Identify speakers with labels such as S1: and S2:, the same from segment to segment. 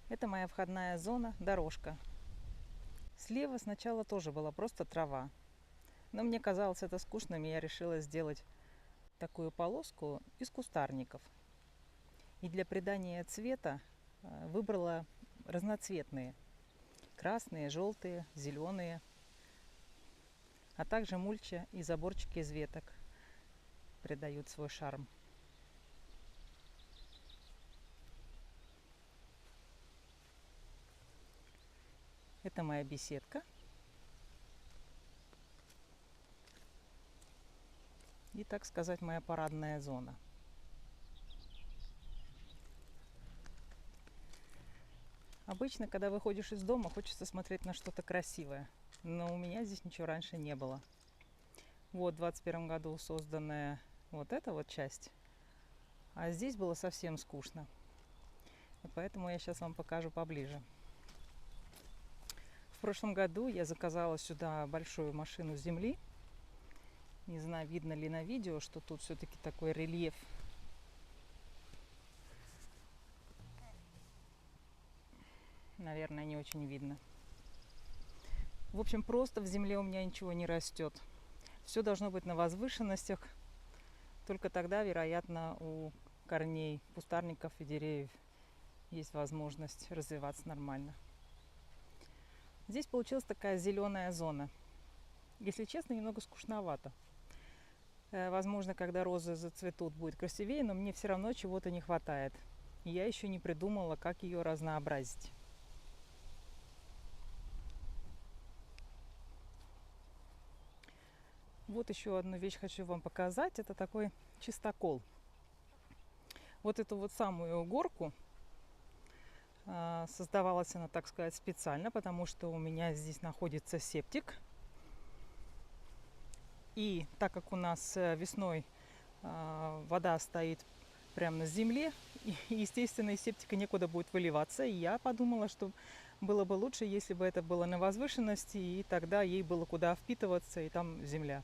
S1: Это моя входная зона, дорожка. Слева сначала тоже была просто трава. Но мне казалось это скучным, и я решила сделать такую полоску из кустарников. И для придания цвета выбрала разноцветные. Красные, желтые, зеленые. А также мульча и заборчики из веток придают свой шарм. Это моя беседка. И, так сказать, моя парадная зона. Обычно, когда выходишь из дома, хочется смотреть на что-то красивое. Но у меня здесь ничего раньше не было. Вот в 2021 году созданная вот эта вот часть. А здесь было совсем скучно. И поэтому я сейчас вам покажу поближе. В прошлом году я заказала сюда большую машину земли. Не знаю, видно ли на видео, что тут все-таки такой рельеф. Наверное, не очень видно. В общем, просто в земле у меня ничего не растет. Все должно быть на возвышенностях. Только тогда, вероятно, у корней кустарников и деревьев есть возможность развиваться нормально. Здесь получилась такая зеленая зона. Если честно, немного скучновато. Возможно, когда розы зацветут, будет красивее, но мне все равно чего-то не хватает. И я еще не придумала, как ее разнообразить. Вот еще одну вещь хочу вам показать. Это такой чистокол. Вот эту вот самую горку создавалась она, так сказать, специально, потому что у меня здесь находится септик. И так как у нас весной вода стоит прямо на земле, и, естественно, из септика некуда будет выливаться, и я подумала, что было бы лучше, если бы это было на возвышенности, и тогда ей было куда впитываться, и там земля.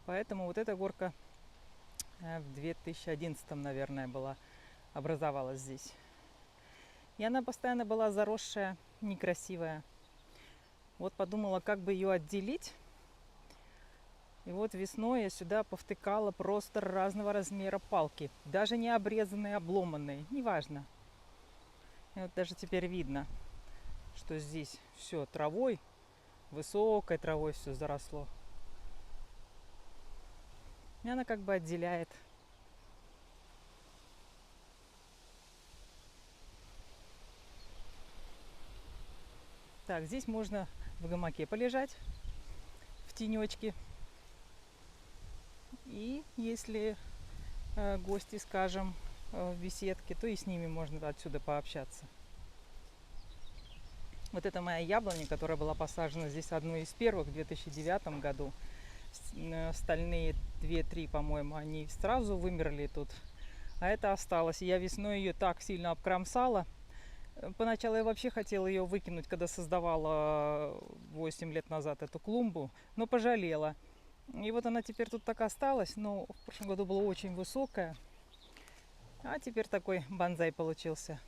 S1: Поэтому вот эта горка в 2011, наверное, образовалась здесь. И она постоянно была заросшая, некрасивая. Вот подумала, как бы ее отделить. И вот весной я сюда повтыкала просто разного размера палки. Даже не обрезанные, обломанные, неважно. И вот даже теперь видно, что здесь все травой, высокой травой все заросло. И она как бы отделяет. Так, здесь можно в гамаке полежать, в тенечке. И если гости, скажем, в беседке, то и с ними можно отсюда пообщаться. Вот это моя яблоня, которая была посажена здесь одной из первых в 2009 году. Остальные 2-3, по-моему, они сразу вымерли тут. А это осталось. Я весной ее так сильно обкромсала. Поначалу я вообще хотела ее выкинуть, когда создавала 8 лет назад эту клумбу, но пожалела. И вот она теперь тут так осталась, но в прошлом году была очень высокая. А теперь такой бонсай получился.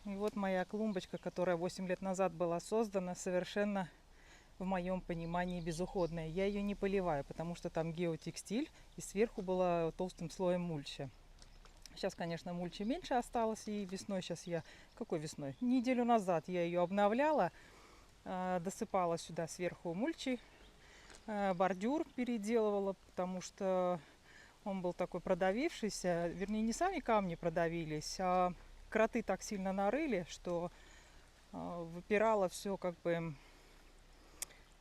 S1: И вот моя клумбочка, которая 8 лет назад была создана, совершенно в моем понимании безуходная. Я ее не поливаю, потому что там геотекстиль, и сверху была толстым слоем мульча. Сейчас, конечно, мульчи меньше осталось, и весной сейчас я... Какой весной? Неделю назад я ее обновляла, досыпала сюда сверху мульчи, бордюр переделывала, потому что он был такой продавившийся. Вернее, не сами камни продавились, а кроты так сильно нарыли, что выпирало все как бы...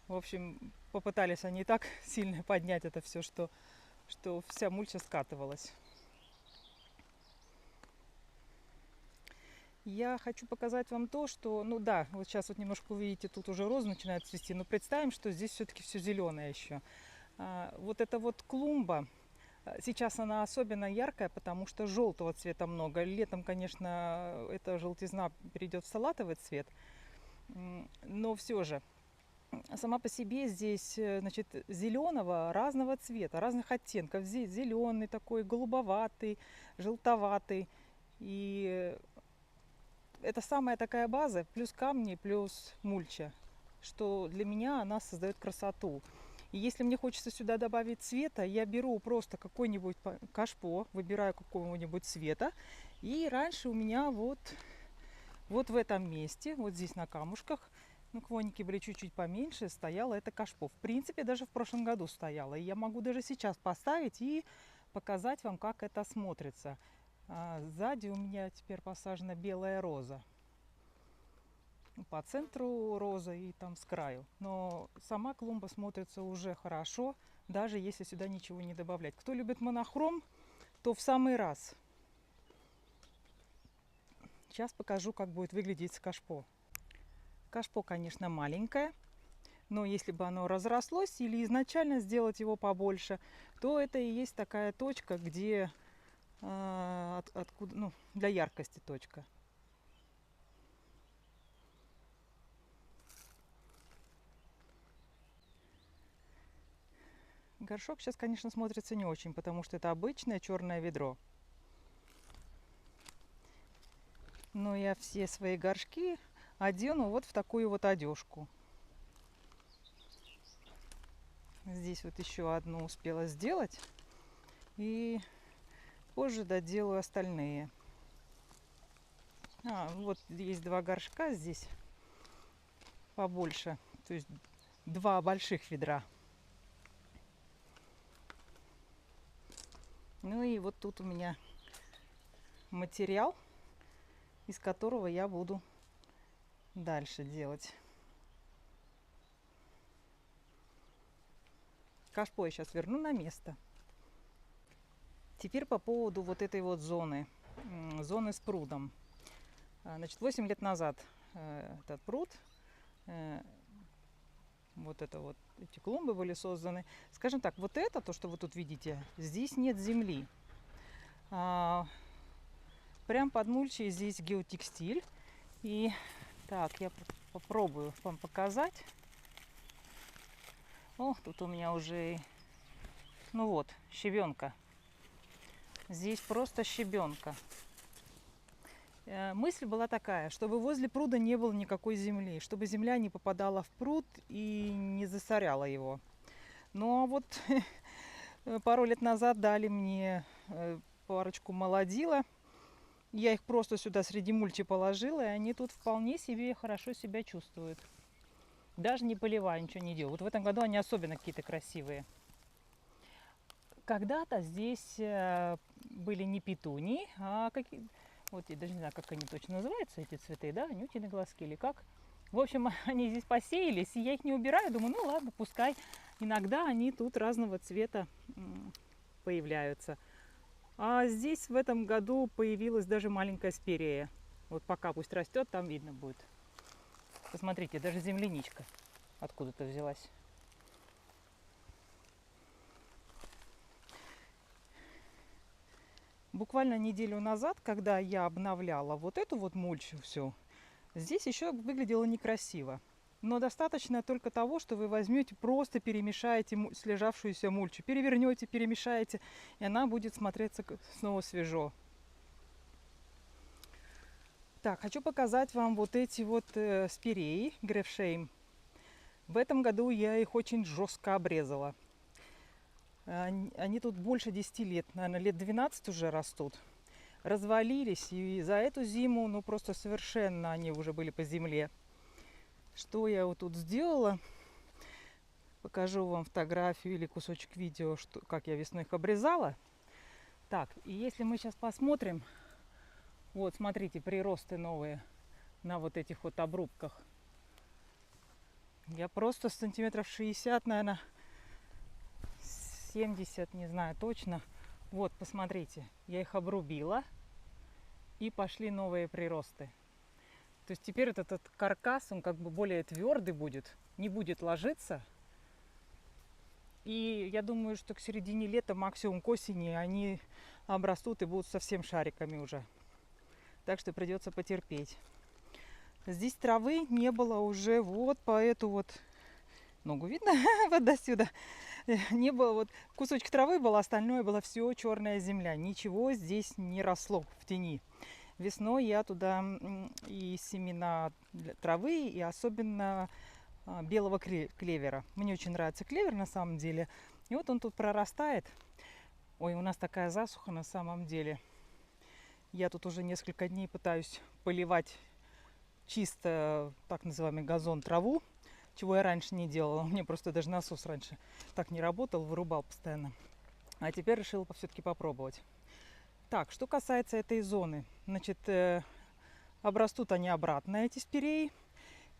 S1: В общем, попытались они так сильно поднять это все, что вся мульча скатывалась. Я хочу показать вам то, что, ну да, вот сейчас вот немножко увидите, тут уже розы начинают цвести, но представим, что здесь все-таки все зеленое еще. Вот эта вот клумба, сейчас она особенно яркая, потому что желтого цвета много. Летом, конечно, эта желтизна перейдет в салатовый цвет, но все же сама по себе здесь, значит, зеленого разного цвета, разных оттенков. Здесь зеленый такой, голубоватый, желтоватый. И это самая такая база, плюс камни, плюс мульча, что для меня она создает красоту. И если мне хочется сюда добавить цвета, я беру просто какой-нибудь кашпо, выбираю какого-нибудь цвета. И раньше у меня вот в этом месте, вот здесь на камушках, ну, квоники были чуть-чуть поменьше, стояла это кашпо. В принципе, даже в прошлом году стояла. И я могу даже сейчас поставить и показать вам, как это смотрится. Сзади у меня теперь посажена белая роза. По центру роза и там с краю. Но сама клумба смотрится уже хорошо, даже если сюда ничего не добавлять. Кто любит монохром, то в самый раз. Сейчас покажу, как будет выглядеть кашпо. Кашпо, конечно, маленькое, но если бы оно разрослось или изначально сделать его побольше, то это и есть такая точка, где откуда, ну, для яркости точка. Горшок сейчас, конечно, смотрится не очень, потому что это обычное черное ведро. Но я все свои горшки одену вот в такую вот одежку. Здесь вот еще одну успела сделать. И позже доделаю остальные. Вот есть два горшка здесь побольше. То есть два больших ведра. Ну и вот тут у меня материал, из которого я буду дальше делать. Кашпо я сейчас верну на место. Теперь по поводу вот этой вот зоны с прудом. Значит, 8 лет назад этот пруд, вот это вот, эти клумбы были созданы. Скажем так, вот это, то, что вы тут видите, здесь нет земли. Прям под мульчей здесь геотекстиль. И так, я попробую вам показать. О, тут у меня уже, ну вот, щебенка. Здесь просто щебенка. Мысль была такая, чтобы возле пруда не было никакой земли, чтобы земля не попадала в пруд и не засоряла его. Но вот пару лет назад дали мне парочку молодила. Я их просто сюда среди мульчи положила, и они тут вполне себе хорошо себя чувствуют. Даже не поливая, ничего не делаю. Вот в этом году они особенно какие-то красивые. Когда-то здесь были не петунии, а какие... Вот я даже не знаю, как они точно называются, эти цветы, да, анютины глазки или как. В общем, они здесь посеялись, и я их не убираю. Думаю, ну ладно, пускай. Иногда они тут разного цвета появляются. А здесь в этом году появилась даже маленькая спирея. Вот пока пусть растет, там видно будет. Посмотрите, даже земляничка откуда-то взялась. Буквально неделю назад, когда я обновляла вот эту вот мульчу всю, здесь еще выглядело некрасиво. Но достаточно только того, что вы возьмете, просто перемешаете слежавшуюся мульчу, перевернете, перемешаете, и она будет смотреться снова свежо. Так, хочу показать вам вот эти вот спиреи Грефшейм. В этом году я их очень жестко обрезала. Они тут больше 10 лет, наверное, лет 12 уже растут. Развалились, и за эту зиму, ну, просто совершенно они уже были по земле. Что я вот тут сделала? Покажу вам фотографию или кусочек видео, как я весной их обрезала. Так, и если мы сейчас посмотрим, вот, смотрите, приросты новые на вот этих вот обрубках. Я просто сантиметров 60, наверное, 70, не знаю точно. Вот, посмотрите, я их обрубила, и пошли новые приросты. То есть теперь этот каркас, он как бы более твердый будет, не будет ложиться. И я думаю, что к середине лета, максимум к осени, они обрастут и будут совсем шариками уже. Так что придется потерпеть. Здесь травы не было уже вот по эту вот Ногу видно? Вот до сюда. Не было, вот кусочек травы был, остальное было все черная земля. Ничего здесь не росло в тени. Весной я туда и семена травы, и особенно белого клевера. Мне очень нравится клевер на самом деле. И вот он тут прорастает. Ой, у нас такая засуха на самом деле. Я тут уже несколько дней пытаюсь поливать чисто так называемый газон, траву, чего я раньше не делала. У меня просто даже насос раньше так не работал, вырубал постоянно. А теперь решила все-таки попробовать. Так, что касается этой зоны. Значит, обрастут они обратно, эти спиреи.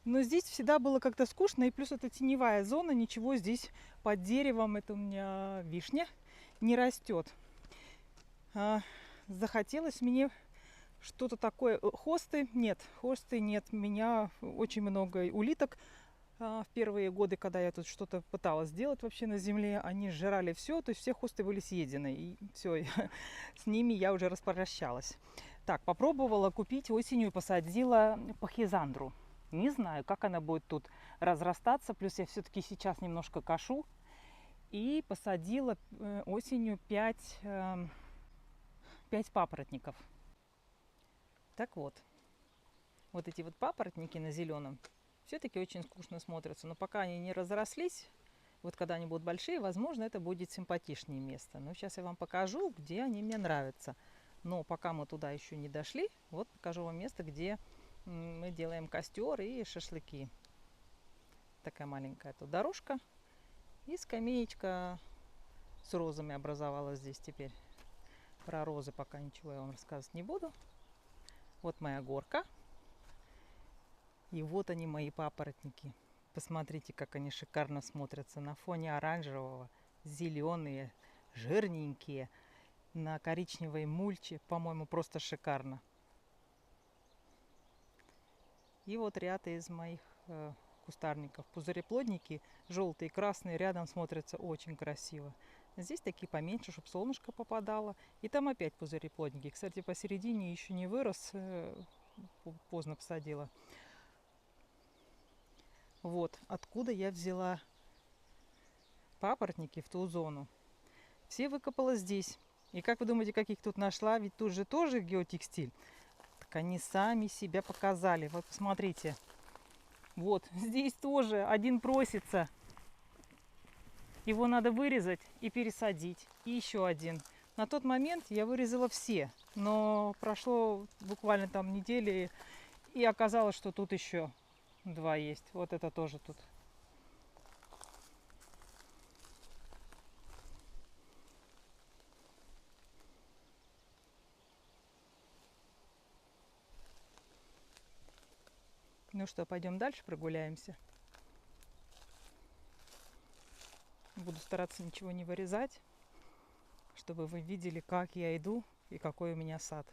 S1: Но здесь всегда было как-то скучно. И плюс это теневая зона. Ничего здесь под деревом, это у меня вишня, не растет. Захотелось мне что-то такое. Хосты нет. У меня очень много улиток. В первые годы, когда я тут что-то пыталась сделать вообще на земле, они сжирали все, то есть все хосты были съедены. И все, с ними я уже распрощалась. Так, попробовала купить осенью и посадила пахизандру. Не знаю, как она будет тут разрастаться. Плюс я все-таки сейчас немножко кашу. И посадила осенью 5 папоротников. Так вот, вот эти вот папоротники на зеленом все-таки очень скучно смотрятся. Но пока они не разрослись, вот когда они будут большие, возможно, это будет симпатичнее место. Но сейчас я вам покажу, где они мне нравятся. Но пока мы туда еще не дошли, вот покажу вам место, где мы делаем костер и шашлыки. Такая маленькая тут дорожка. И скамеечка с розами образовалась здесь теперь. Про розы пока ничего я вам рассказывать не буду. Вот моя горка. И вот они, мои папоротники. Посмотрите, как они шикарно смотрятся на фоне оранжевого. Зеленые, жирненькие, на коричневой мульче. По-моему, просто шикарно. И вот ряд из моих кустарников. Пузыреплодники желтые и красные рядом смотрятся очень красиво. Здесь такие поменьше, чтобы солнышко попадало. И там опять пузыреплодники. Кстати, посередине еще не вырос, поздно посадила. Вот откуда я взяла папоротники в ту зону. Все выкопала здесь. И как вы думаете, как их тут нашла? Ведь тут же тоже геотекстиль. Так они сами себя показали. Вот посмотрите. Вот здесь тоже один просится. Его надо вырезать и пересадить. И еще один. На тот момент я вырезала все. Но прошло буквально там недели. И оказалось, что тут еще 2 есть. Вот это тоже тут. Ну что, пойдем дальше прогуляемся. Буду стараться ничего не вырезать, чтобы вы видели, как я иду и какой у меня сад.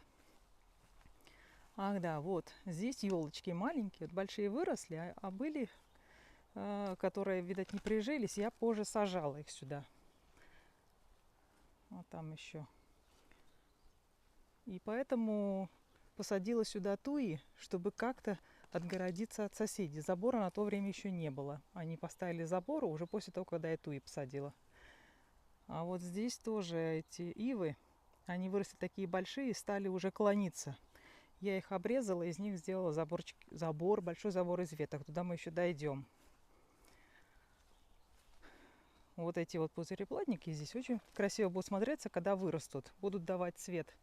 S1: Ах да, вот здесь елочки маленькие, вот большие выросли, а были, которые, видать, не прижились, я позже сажала их сюда. Вот там еще. И поэтому посадила сюда туи, чтобы как-то отгородиться от соседей. Забора на то время еще не было. Они поставили забор уже после того, когда я туи посадила. А вот здесь тоже эти ивы, они выросли такие большие и стали уже клониться. Я их обрезала, из них сделала большой забор из веток. Туда мы еще дойдем. Вот эти вот пузыреплодники здесь очень красиво будут смотреться, когда вырастут. Будут давать цвет,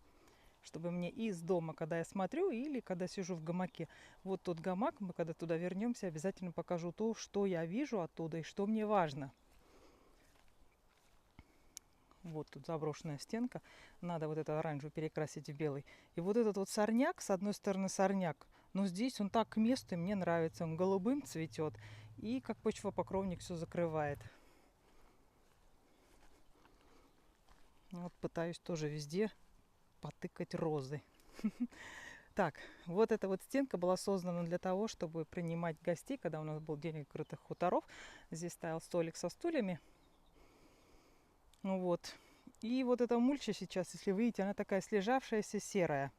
S1: чтобы мне из дома, когда я смотрю, или когда сижу в гамаке. Вот тот гамак, мы когда туда вернемся, обязательно покажу то, что я вижу оттуда и что мне важно. Вот тут заброшенная стенка. Надо вот это оранжевый перекрасить в белый. И вот этот вот сорняк, с одной стороны сорняк, но здесь он так к месту, и мне нравится. Он голубым цветет и как почвопокровник все закрывает. Вот пытаюсь тоже везде потыкать розы. Так, вот эта вот стенка была создана для того, чтобы принимать гостей, когда у нас был день открытых хуторов. Здесь стоял столик со стульями. Вот. И вот эта мульча сейчас, если вы видите, она такая слежавшаяся, серая.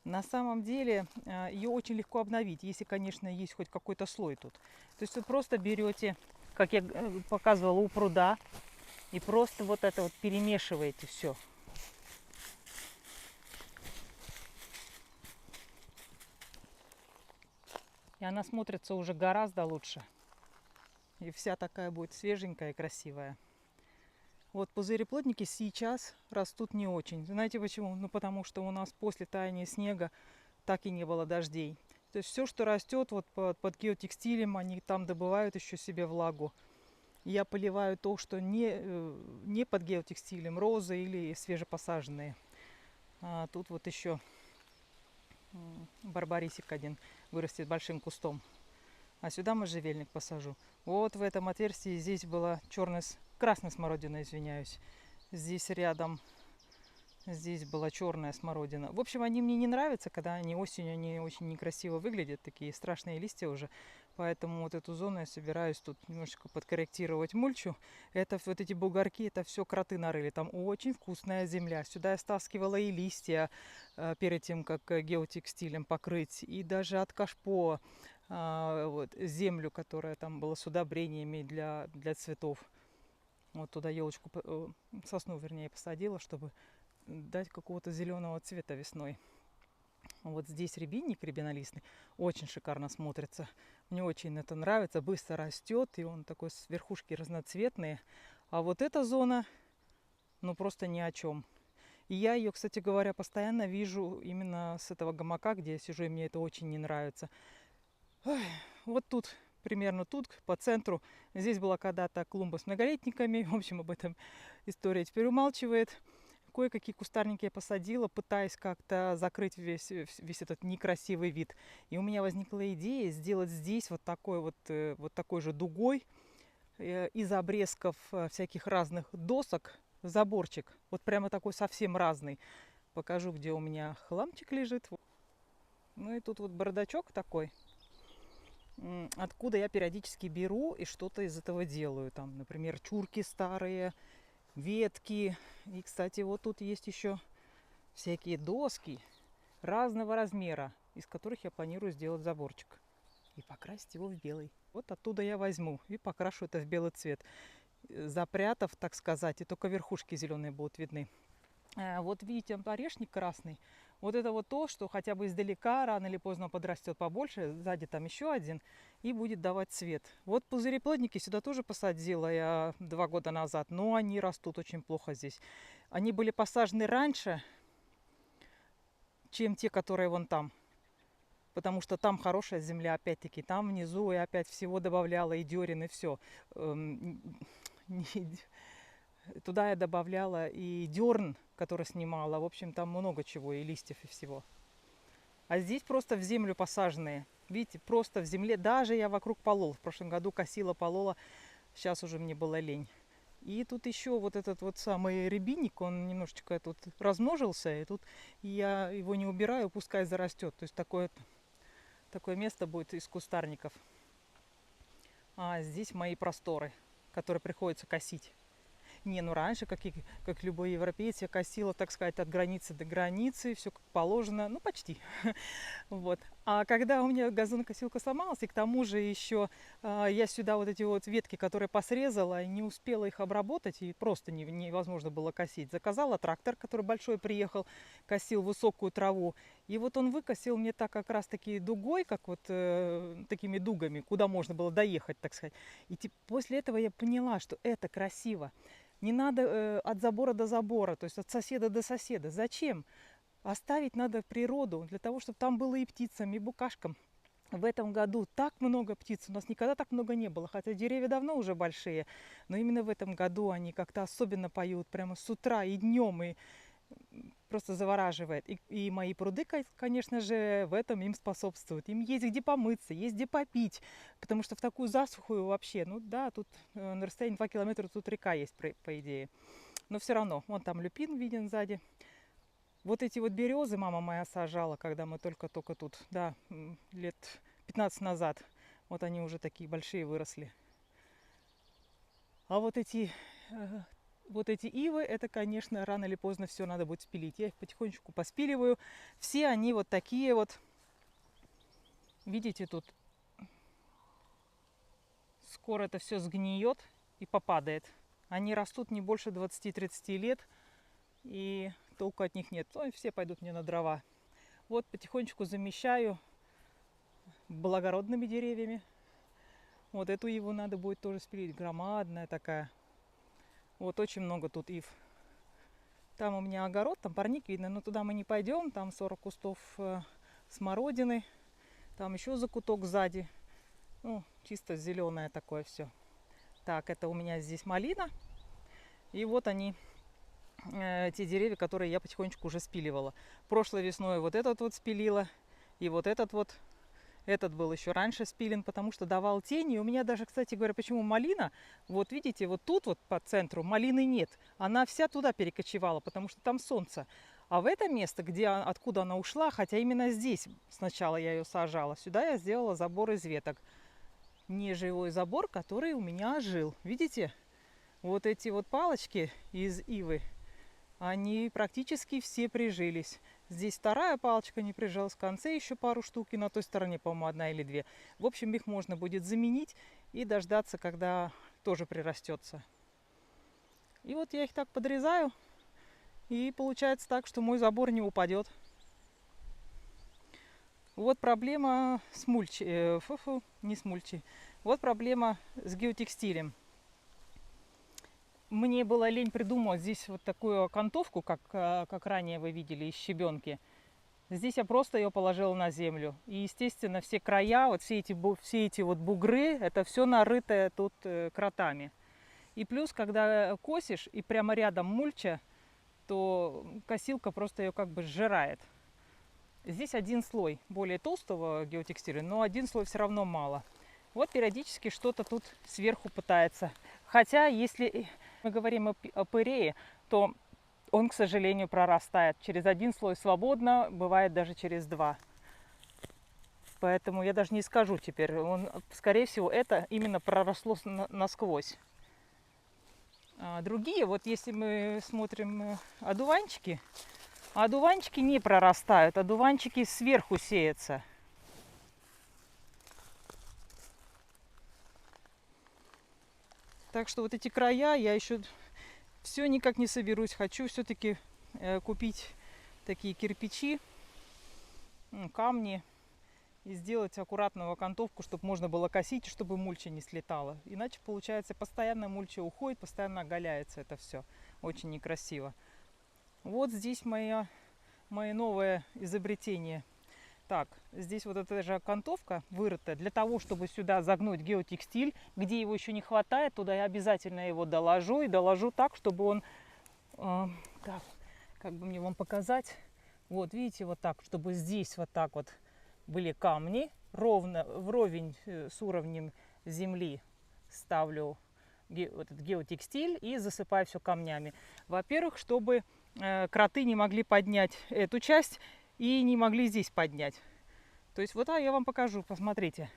S1: На самом деле ее очень легко обновить, если, конечно, есть хоть какой-то слой тут. То есть вы просто берете как я показывала, у пруда. И просто вот это вот перемешиваете все. И она смотрится уже гораздо лучше. И вся такая будет свеженькая и красивая. Вот пузыреплодники сейчас растут не очень. Знаете почему? Ну потому что у нас после таяния снега так и не было дождей. То есть все, что растет вот под геотекстилем, они там добывают еще себе влагу. Я поливаю то, что не под геотекстилем, розы или свежепосаженные. А тут вот еще барбарисик один вырастет большим кустом. А сюда можжевельник посажу. Вот в этом отверстии здесь была красная смородина, извиняюсь. Здесь рядом, здесь была черная смородина. В общем, они мне не нравятся, когда они осенью, они очень некрасиво выглядят, такие страшные листья уже. Поэтому вот эту зону я собираюсь тут немножечко подкорректировать мульчу. Это вот эти бугорки, это все кроты нарыли. Там очень вкусная земля. Сюда я стаскивала и листья перед тем, как геотекстилем покрыть, и даже от кашпо вот, землю, которая там была с удобрениями для цветов. Вот туда елочку, сосну, вернее, посадила, чтобы дать какого-то зеленого цвета весной. Вот здесь рябинник рябинолистный очень шикарно смотрится. Мне очень это нравится, быстро растет, и он такой с верхушки разноцветные. А вот эта зона, ну просто ни о чем. И я ее, кстати говоря, постоянно вижу именно с этого гамака, где я сижу, и мне это очень не нравится. Ой, вот тут, примерно тут, по центру, здесь была когда-то клумба с многолетниками. В общем, об этом история теперь умалчивает. Кое-какие кустарники я посадила, пытаясь как-то закрыть весь этот некрасивый вид. И у меня возникла идея сделать здесь вот такой же дугой из обрезков всяких разных досок заборчик. Вот прямо такой совсем разный. Покажу, где у меня хламчик лежит. Ну и тут вот бардачок такой, откуда я периодически беру и что-то из этого делаю. Там, например, чурки старые, ветки. И, кстати, вот тут есть еще всякие доски разного размера, из которых я планирую сделать заборчик и покрасить его в белый. Вот оттуда я возьму и покрашу это в белый цвет, запрятав, так сказать, и только верхушки зеленые будут видны. Вот видите, орешник красный. Вот это вот то, что хотя бы издалека рано или поздно подрастет побольше. Сзади там еще один и будет давать цвет. Вот пузыреплодники сюда тоже посадила я 2 года назад, но они растут очень плохо здесь. Они были посажены раньше, чем те, которые вон там. Потому что там хорошая земля, опять-таки. Там внизу я опять всего добавляла, и дерен, и все. Туда я добавляла и дерн, который снимала. В общем, там много чего, и листьев, и всего. А здесь просто в землю посаженные. Видите, просто в земле. Даже я вокруг полол. В прошлом году косила, полола. Сейчас уже мне было лень. И тут еще вот этот вот самый рябинник, он немножечко тут размножился. И тут я его не убираю, пускай зарастет. То есть такое место будет из кустарников. А здесь мои просторы, которые приходится косить. Не, ну раньше, как любой европеец, я косила, так сказать, от границы до границы, все как положено, ну почти. Вот. А когда у меня газонокосилка сломалась, и к тому же еще я сюда вот эти вот ветки, которые посрезала, не успела их обработать, и просто невозможно было косить. Заказала трактор, который большой приехал, косил высокую траву, и вот он выкосил мне так как раз таки дугой, как вот такими дугами, куда можно было доехать, так сказать. И после этого я поняла, что это красиво. Не надо от забора до забора, то есть от соседа до соседа. Зачем? Оставить надо природу, для того, чтобы там было и птицам, и букашкам. В этом году так много птиц, у нас никогда так много не было, хотя деревья давно уже большие, но именно в этом году они как-то особенно поют, прямо с утра и днем, и просто завораживает. И мои пруды, конечно же, в этом им способствуют. Им есть где помыться, есть где попить, потому что в такую засуху вообще, ну да, тут на расстоянии 2 километра тут река есть, по идее. Но все равно, вон там люпин виден сзади. Вот эти вот березы мама моя сажала, когда мы только-только тут, да, лет 15 назад. Вот они уже такие большие выросли. А вот эти ивы, это, конечно, рано или поздно все надо будет спилить. Я их потихонечку поспиливаю. Все они вот такие вот. Видите, тут скоро это все сгниет и попадает. Они растут не больше 20-30 лет, и толку от них нет. Ой, все пойдут мне на дрова. Вот потихонечку замещаю благородными деревьями. Вот эту иву надо будет тоже спилить, громадная такая. Вот очень много тут ив. Там у меня огород, там парник видно, но туда мы не пойдем. Там 40 кустов смородины. Там еще закуток сзади. Ну, чисто зеленое такое все. Так, это у меня здесь малина. И вот они, те деревья, которые я потихонечку уже спиливала. Прошлой весной вот этот вот спилила. И вот этот вот. Этот был еще раньше спилен, потому что давал тень. И у меня даже, кстати говоря, почему малина, вот видите, вот тут вот по центру малины нет. Она вся туда перекочевала, потому что там солнце. А в это место, откуда она ушла, хотя именно здесь сначала я ее сажала, сюда я сделала забор из веток. Неживой забор, который у меня ожил. Видите? Вот эти вот палочки из ивы, они практически все прижились. Здесь вторая палочка не прижалась, в конце еще пару штук, и на той стороне, по-моему, одна или две. В общем, их можно будет заменить и дождаться, когда тоже прирастется. И вот я их так подрезаю, и получается так, что мой забор не упадет. Вот проблема с мульчей, не с мульчей. Вот проблема с геотекстилем. Мне было лень придумать здесь вот такую окантовку, как ранее вы видели, из щебенки. Здесь я просто ее положила на землю. И, естественно, все края, вот все эти вот бугры, это все нарытое тут кротами. И плюс, когда косишь, и прямо рядом мульча, то косилка просто ее как бы сжирает. Здесь один слой более толстого геотекстиля, но один слой все равно мало. Вот периодически что-то тут сверху пытается. Хотя, если мы говорим о пырее, то он, к сожалению, прорастает. Через один слой свободно, бывает даже через два. Поэтому я даже не скажу теперь. Скорее всего, это именно проросло насквозь. А другие, вот если мы смотрим одуванчики, одуванчики не прорастают, одуванчики сверху сеются. Так что вот эти края я еще все никак не соберусь. Хочу все-таки купить такие кирпичи, камни и сделать аккуратную окантовку, чтобы можно было косить, чтобы мульча не слетала. Иначе получается постоянно мульча уходит, постоянно оголяется это все. Очень некрасиво. Вот здесь мое новое изобретение. Так, здесь вот эта же окантовка вырыта для того, чтобы сюда загнуть геотекстиль. Где его еще не хватает, туда я обязательно его доложу. И доложу так, чтобы он... так, как бы мне вам показать. Вот, видите, вот так, чтобы здесь вот так вот были камни. Ровно, вровень с уровнем земли ставлю этот геотекстиль и засыпаю все камнями. Во-первых, чтобы кроты не могли поднять эту часть и не могли здесь поднять. То есть вот я вам покажу, посмотрите.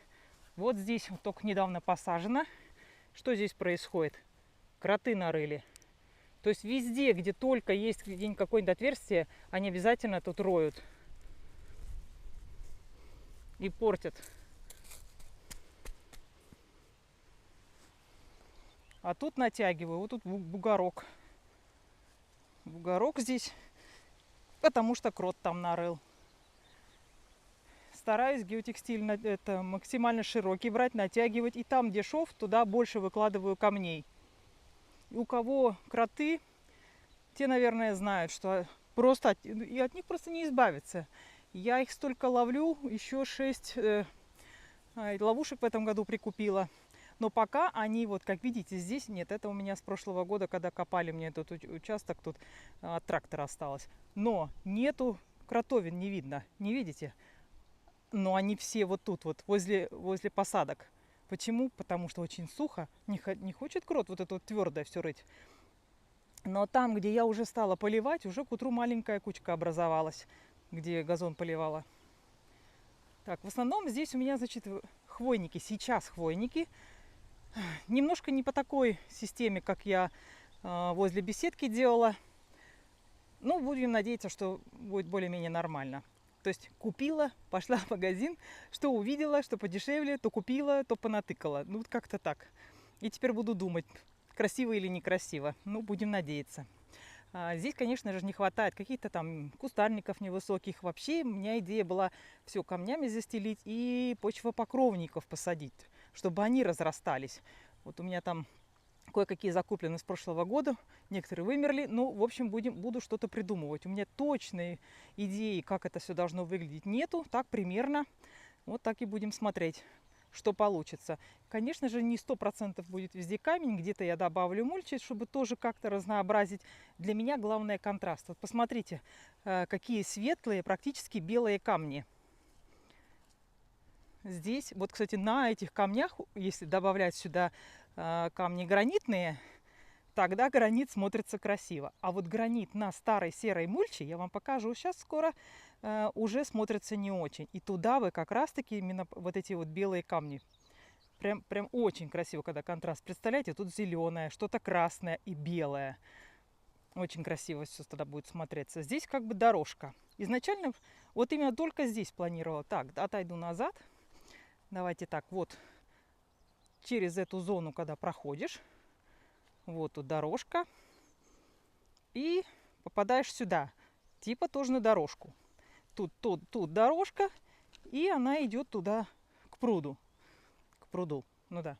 S1: Вот здесь вот только недавно посажено. Что здесь происходит? Кроты нарыли. То есть везде, где только есть где-нибудь какое-нибудь отверстие, они обязательно тут роют. И портят. А тут натягиваю. Вот тут бугорок. Бугорок здесь, потому что крот там нарыл. Стараюсь геотекстиль это максимально широкий брать, натягивать. И там, где шов, туда больше выкладываю камней. И у кого кроты, те, наверное, знают, что просто и от них просто не избавиться. Я их столько ловлю, еще 6 ловушек в этом году прикупила. Но пока они, вот как видите, здесь нет. Это у меня с прошлого года, когда копали мне этот участок, тут от трактора осталось. Но нету кротовин, не видно, не видите? Но они все вот тут, вот возле посадок. Почему? Потому что очень сухо, не хочет крот вот это вот твердое все рыть. Но там, где я уже стала поливать, уже к утру маленькая кучка образовалась, где газон поливала. Так, в основном здесь у меня, значит, хвойники. Сейчас хвойники. Немножко не по такой системе, как я возле беседки делала. Ну, будем надеяться, что будет более-менее нормально. То есть купила, пошла в магазин, что увидела, что подешевле, то купила, то понатыкала. Ну, вот как-то так. И теперь буду думать, красиво или некрасиво. Ну, будем надеяться. Здесь, конечно же, не хватает каких-то там кустарников невысоких. Вообще, у меня идея была все камнями застелить и почвопокровников посадить, чтобы они разрастались. Вот у меня там кое-какие закуплены с прошлого года, некоторые вымерли. Ну, в общем, буду что-то придумывать. У меня точной идеи, как это все должно выглядеть, нету. Так примерно. Вот так и будем смотреть, что получится. Конечно же, не 100% будет везде камень. Где-то я добавлю мульчи, чтобы тоже как-то разнообразить. Для меня главное контраст. Вот посмотрите, какие светлые, практически белые камни. Здесь, вот, кстати, на этих камнях, если добавлять сюда камни гранитные, тогда гранит смотрится красиво. А вот гранит на старой серой мульче, я вам покажу сейчас скоро, уже смотрится не очень. И туда вы как раз-таки именно вот эти вот белые камни. Прям очень красиво, когда контраст. Представляете, тут зеленое, что-то красное и белое. Очень красиво все тогда будет смотреться. Здесь как бы дорожка. Изначально вот именно только здесь планировала. Так, отойду назад. Давайте так, вот через эту зону, когда проходишь, вот тут дорожка, и попадаешь сюда, типа тоже на дорожку. Тут дорожка, и она идет туда, к пруду. К пруду, ну да.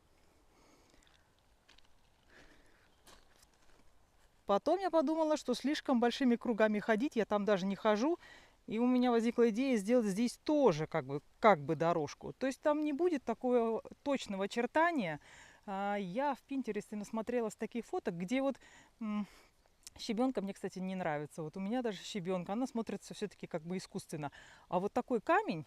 S1: Потом я подумала, что слишком большими кругами ходить, я там даже не хожу, и у меня возникла идея сделать здесь тоже как бы дорожку. То есть там не будет такого точного очертания. Я в Пинтересте насмотрелась таких фоток, где вот щебенка мне, кстати, не нравится. Вот у меня даже щебенка, она смотрится все-таки как бы искусственно. А вот такой камень,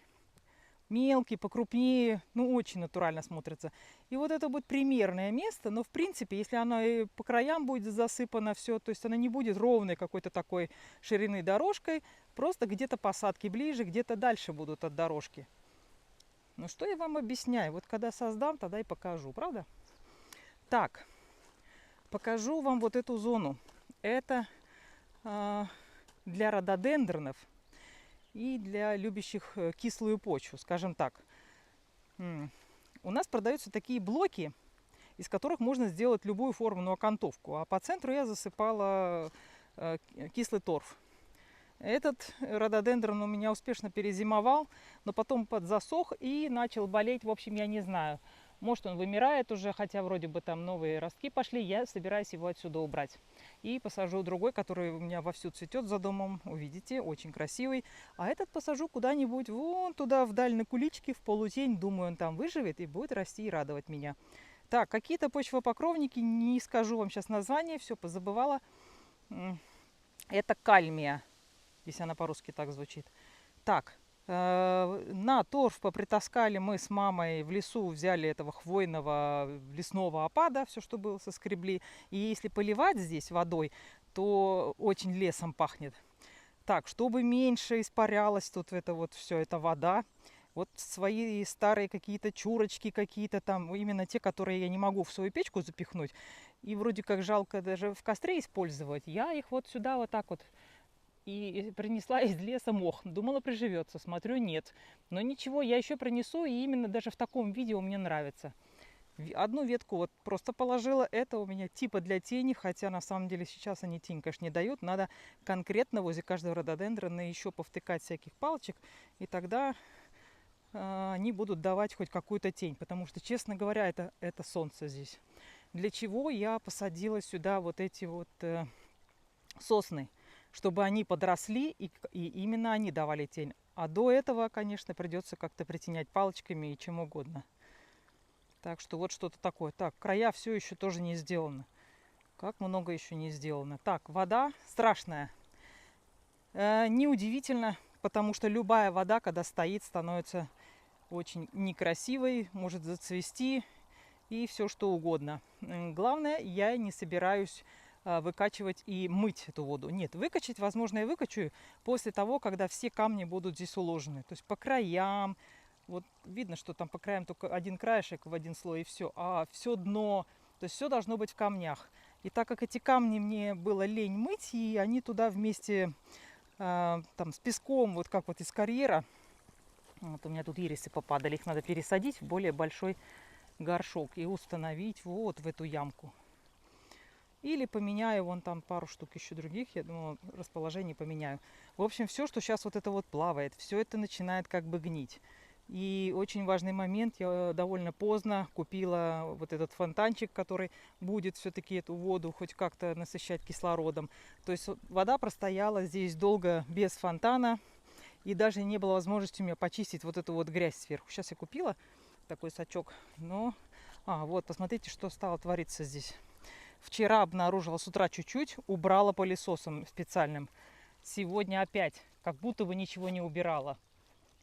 S1: мелкий, покрупнее, ну очень натурально смотрится. И вот это будет примерное место, но в принципе, если оно и по краям будет засыпано все, то есть она не будет ровной какой-то такой ширины дорожкой, просто где-то посадки ближе, где-то дальше будут от дорожки. Ну что я вам объясняю? Вот когда создам, тогда и покажу, правда? Так, покажу вам вот эту зону. Это для рододендронов и для любящих кислую почву, скажем так. У нас продаются такие блоки, из которых можно сделать любую форму окантовку. А по центру я засыпала кислый торф. Этот рододендрон у меня успешно перезимовал, но потом подзасох и начал болеть. В общем, я не знаю. Может, он вымирает уже, хотя вроде бы там новые ростки пошли. Я собираюсь его отсюда убрать. И посажу другой, который у меня вовсю цветет за домом. Увидите, очень красивый. А этот посажу куда-нибудь вон туда, вдаль на куличке, в полутень. Думаю, он там выживет и будет расти и радовать меня. Так, какие-то почвопокровники, не скажу вам сейчас название, все позабывала. Это кальмия, если она по-русски так звучит. Так, на торф попритаскали мы с мамой в лесу, взяли этого хвойного лесного опада, все, что было, соскребли. И если поливать здесь водой, то очень лесом пахнет. Так, чтобы меньше испарялась тут это вот все, эта вода. Вот свои старые какие-то чурочки какие-то там, именно те, которые я не могу в свою печку запихнуть. И вроде как жалко даже в костре использовать. Я их вот сюда вот так вот и принесла из леса мох. Думала, приживется. Смотрю, нет. Но ничего, я еще принесу, и именно даже в таком виде мне нравится. Одну ветку вот просто положила. Это у меня типа для тени, хотя на самом деле сейчас они тень, конечно, не дают. Надо конкретно возле каждого рододендрона еще повтыкать всяких палочек, и тогда они будут давать хоть какую-то тень. Потому что, честно говоря, это солнце здесь. Для чего я посадила сюда вот эти вот сосны? Чтобы они подросли, и именно они давали тень. А до этого, конечно, придется как-то притенять палочками и чем угодно. Так что вот что-то такое. Так, края все еще тоже не сделано. Как много еще не сделано. Так, вода страшная. Неудивительно, потому что любая вода, когда стоит, становится очень некрасивой, может зацвести и все что угодно. Главное, я не собираюсь выкачивать и мыть эту воду. Нет, выкачать, возможно, я выкачу после того, когда все камни будут здесь уложены. То есть по краям. Вот видно, что там по краям только один краешек в один слой и все. А все дно, то есть все должно быть в камнях. И так как эти камни мне было лень мыть, и они туда вместе там с песком, вот как вот из карьера. Вот у меня тут ирисы попадали, их надо пересадить в более большой горшок и установить вот в эту ямку. Или поменяю вон там пару штук еще других, я думаю, расположение поменяю. В общем, все, что сейчас вот это вот плавает, все это начинает как бы гнить. И очень важный момент, я довольно поздно купила вот этот фонтанчик, который будет все-таки эту воду хоть как-то насыщать кислородом. То есть вода простояла здесь долго без фонтана, и даже не было возможности у меня почистить вот эту вот грязь сверху. Сейчас я купила такой сачок, но... вот, посмотрите, что стало твориться здесь. Вчера обнаружила с утра чуть-чуть, убрала пылесосом специальным. Сегодня опять, как будто бы ничего не убирала.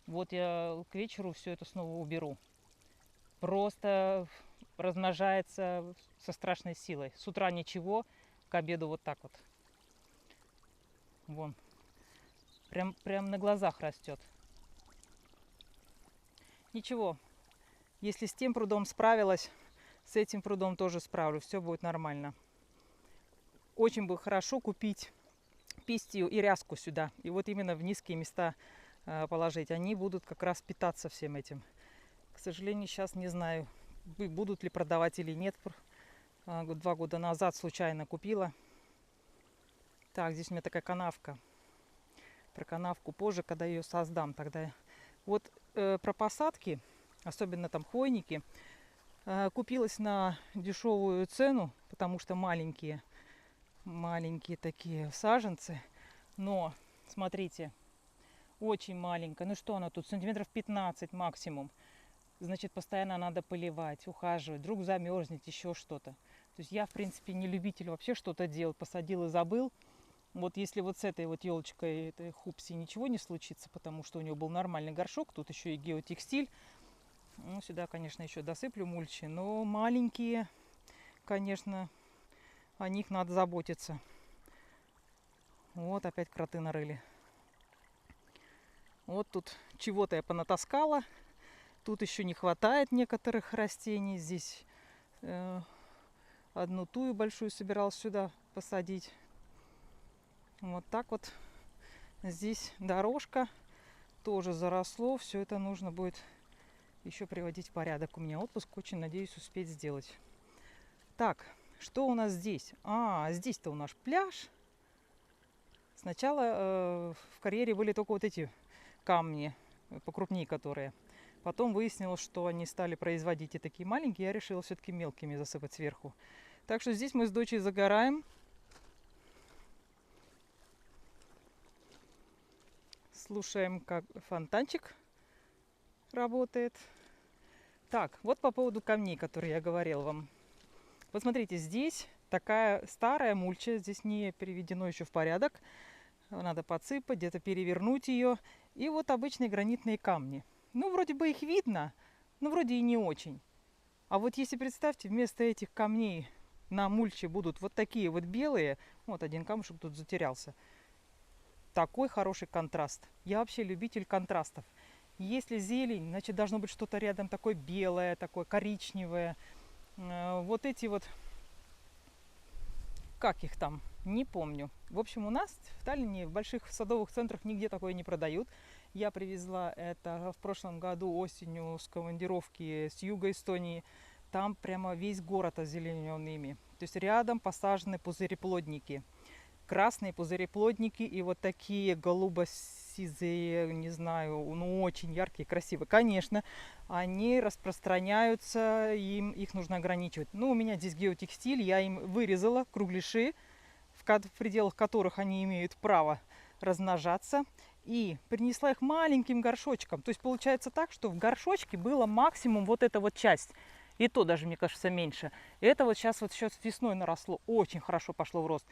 S1: Вот я к вечеру все это снова уберу. Просто размножается со страшной силой. С утра ничего, к обеду вот так вот. Вон. Прям на глазах растет. Ничего, если с тем прудом справилась, с этим прудом тоже справлюсь. Все будет нормально. Очень бы хорошо купить пистию и ряску сюда. И вот именно в низкие места положить. Они будут как раз питаться всем этим. К сожалению, сейчас не знаю, будут ли продавать или нет. 2 года назад случайно купила. Так, здесь у меня такая канавка. Про канавку позже, когда ее создам. Тогда вот про посадки, особенно там хвойники, купилась на дешевую цену, потому что маленькие такие саженцы. Но, смотрите, очень маленькая. Ну что она тут? Сантиметров 15 максимум. Значит, постоянно надо поливать, ухаживать. Вдруг замерзнет, еще что-то. То есть я, в принципе, не любитель вообще что-то делать. Посадил и забыл. Вот если вот с этой вот елочкой, этой хупси, ничего не случится, потому что у нее был нормальный горшок, тут еще и геотекстиль. Ну, сюда, конечно, еще досыплю мульчи. Но маленькие, конечно, о них надо заботиться. Вот опять кроты нарыли. Вот тут чего-то я понатаскала. Тут еще не хватает некоторых растений. Здесь одну тую большую собиралась сюда посадить. Вот так вот. Здесь дорожка тоже заросло. Все это нужно будет еще приводить в порядок. У меня отпуск, очень надеюсь успеть сделать. Так, что у нас здесь? Здесь-то у нас пляж. Сначала в карьере были только вот эти камни, покрупнее которые. Потом выяснилось, что они стали производить и такие маленькие. Я решила все-таки мелкими засыпать сверху. Так что здесь мы с дочей загораем. Слушаем, как фонтанчик работает. Так, вот по поводу камней, которые я говорила вам. Вот смотрите, здесь такая старая мульча. Здесь не переведено еще в порядок. Надо подсыпать, где-то перевернуть ее. И вот обычные гранитные камни. Ну, вроде бы их видно, но вроде и не очень. А вот если представьте, вместо этих камней на мульче будут вот такие вот белые. Вот один камушек тут затерялся. Такой хороший контраст. Я вообще любитель контрастов. Если зелень, значит должно быть что-то рядом такое белое, такое коричневое. Вот эти вот, как их там, не помню. В общем, у нас в Таллине в больших садовых центрах нигде такое не продают. Я привезла это в прошлом году осенью с командировки с юга Эстонии. Там прямо весь город озеленен ими. То есть рядом посажены пузыреплодники. Красные пузыреплодники и вот такие голубо-сизые, не знаю, ну очень яркие, красивые. Конечно, они распространяются, их нужно ограничивать. Ну, у меня здесь геотекстиль, я им вырезала кругляши, в пределах которых они имеют право размножаться. И принесла их маленьким горшочком. То есть получается так, что в горшочке было максимум вот эта вот часть. И то даже, мне кажется, меньше. Это вот сейчас весной наросло. Очень хорошо пошло в рост.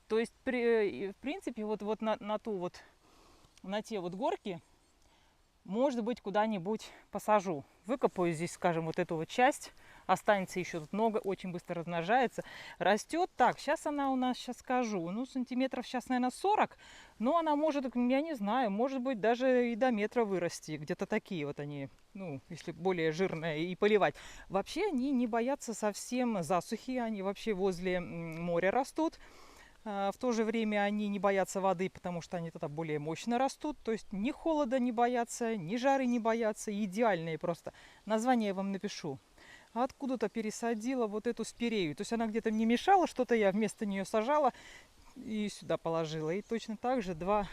S1: То есть, в принципе, вот на те вот горки, может быть, куда-нибудь посажу. Выкопаю здесь, скажем, вот эту вот часть. Останется еще тут много, очень быстро размножается. Растет так, сейчас она у нас, сейчас скажу, ну, сантиметров сейчас, наверное, 40. Но она может, я не знаю, может быть, даже и до метра вырасти. Где-то такие вот они, ну, если более жирные, и поливать. Вообще они не боятся совсем засухи, они вообще возле моря растут. В то же время они не боятся воды, потому что они тогда более мощно растут. То есть ни холода не боятся, ни жары не боятся. Идеальные просто. Название я вам напишу. Откуда-то пересадила вот эту спирею. То есть она где-то мне мешала, что-то я вместо нее сажала и сюда положила. И точно так же два